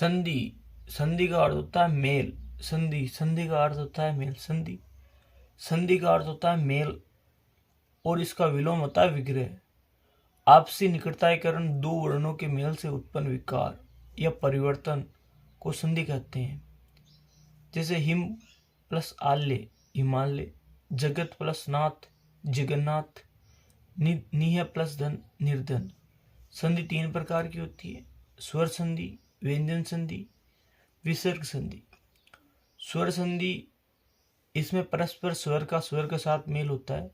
संधि, संधि का अर्थ होता है मेल। संधि, संधि का अर्थ होता है मेल। संधि, संधि का अर्थ होता है मेल और इसका विलोम होता है विग्रह। आपसी निकटता के कारण दो वर्णों के मेल से उत्पन्न विकार या परिवर्तन को संधि कहते हैं। जैसे हिम प्लस आल्य हिमालय, जगत प्लस नाथ जगन्नाथ, निह प्लस धन निर्धन। संधि तीन प्रकार की होती है, स्वर संधि, व्यंजन संधि, विसर्ग संधि। स्वर संधि, इसमें परस्पर स्वर का स्वर के साथ मेल होता है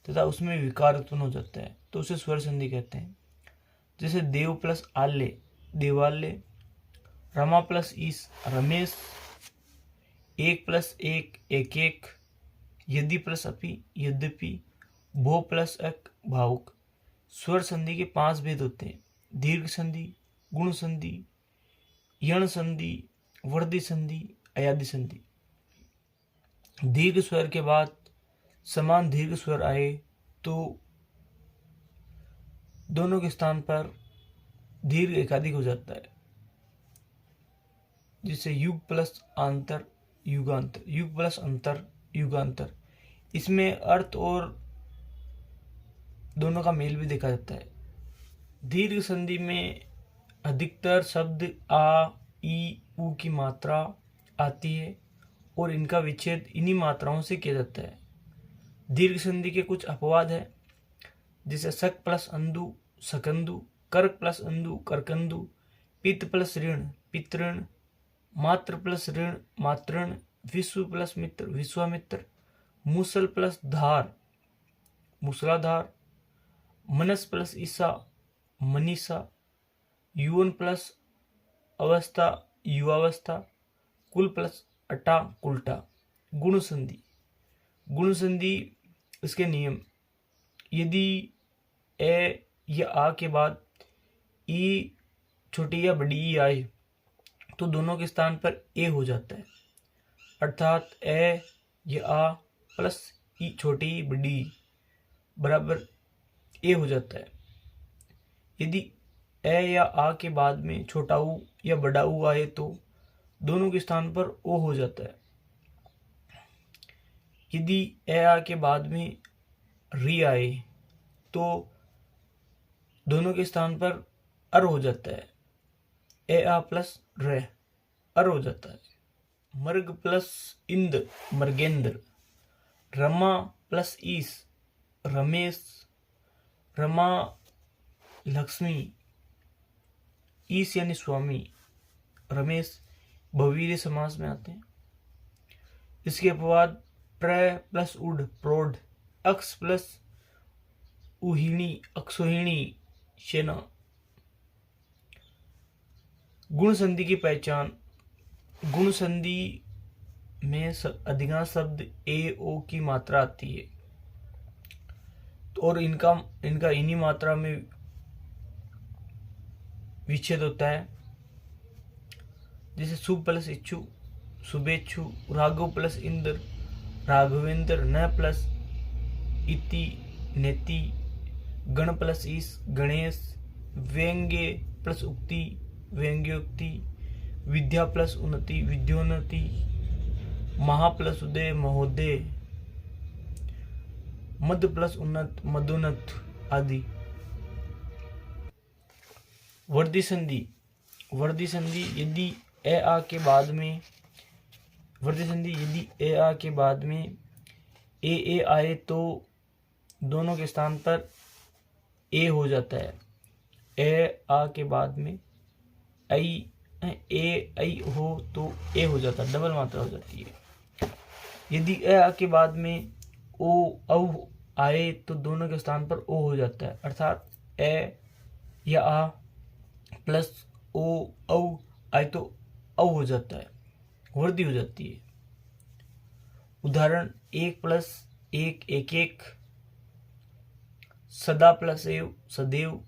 तथा उसमें विकार उत्पन्न हो जाता है तो उसे स्वर संधि कहते हैं। जैसे देव प्लस आल्य देवाल्य, रमा प्लस ईस रमेश, एक प्लस एक एक एक, यदि प्लस अपि यद्यपि, भो प्लस अक भावुक। स्वर संधि के 5 भेद होते हैं, दीर्घ संधि, गुण संधि, यण संधि, वर्धी संधि, अयादि संधि। दीर्घ स्वर के बाद समान दीर्घ स्वर आए तो दोनों के स्थान पर दीर्घ एकाधिक हो जाता है। जिससे युग प्लस अंतर युगांतर, युग प्लस अंतर युगांतर। इसमें अर्थ और दोनों का मेल भी देखा जाता है। दीर्घ संधि में अधिकतर शब्द आ ई उ की मात्रा आती है और इनका विच्छेद इन्हीं मात्राओं से किया जाता है। दीर्घ संधि के कुछ अपवाद है, जैसे सक प्लस अंदु सकंदु, कर्क प्लस अंदु करकंदु, पित्त प्लस ऋण पितृण, मात्र प्लस ऋण मातृण, विश्व प्लस मित्र विश्वामित्र, मूसल प्लस धार मूसलाधार, मनस प्लस ईसा मनीषा, युवन प्लस अवस्था युवावस्था, कुल प्लस अटा कुलटा। गुण संधि, गुण संधि इसके नियम, यदि ए या आ के बाद ई छोटी या बड़ी ई आए तो दोनों के स्थान पर ए हो जाता है, अर्थात ए या आ प्लस ई छोटी ई बड़ी ई बराबर ए हो जाता है। यदि ए या आ के बाद में छोटा ऊ या बड़ा ऊ आए तो दोनों के स्थान पर ओ हो जाता है। यदि ए आ के बाद में री आए तो दोनों के स्थान पर अर हो जाता है, ए आ प्लस रे अर हो जाता है। मर्ग प्लस इंद्र मर्गेंद्र, रमा प्लस ईस रमेश, रमा लक्ष्मी, ईस यानी स्वामी, रमेश बहुवीर्य समास में आते हैं। इसके अपवाद प्र प्लस उड प्रौढ़, अक्ष प्लस उहिणी अक्षोहिणी सेना। गुण संधि की पहचान, गुण संधि में अधिकांश शब्द ए ओ की मात्रा आती है और इनका इन्हीं मात्रा में विच्छेद होता है। जैसे शुभ प्लस इच्छु शुभेच्छु, राघव प्लस इंद्र राघवेंद्र, न प्लस इति नेति, गण प्लस ईस गणेश, व्यंग्य प्लस उक्ति व्यंग्योक्ति, विद्या प्लस उन्नति विद्योन्नति, महा प्लस उदय महोदय, मद प्लस उन्नत मदोन्नत आदि। वर्धी संधि, वर्धी संधि यदि ए आ के बाद में वर्धी संधि यदि ए आ के बाद में ए आए तो दोनों के स्थान पर ए हो जाता है। ए आ के बाद में आई हो तो ए हो जाता है, डबल मात्रा हो जाती है। यदि ए आ के बाद में ओ औ आए तो दोनों के स्थान पर ओ हो जाता है, अर्थात ए या आ प्लस ओ औ आए तो औ हो जाता है, वर्धी हो जाती है। उदाहरण एक प्लस एक एक एक, सदा प्लस एव सदैव,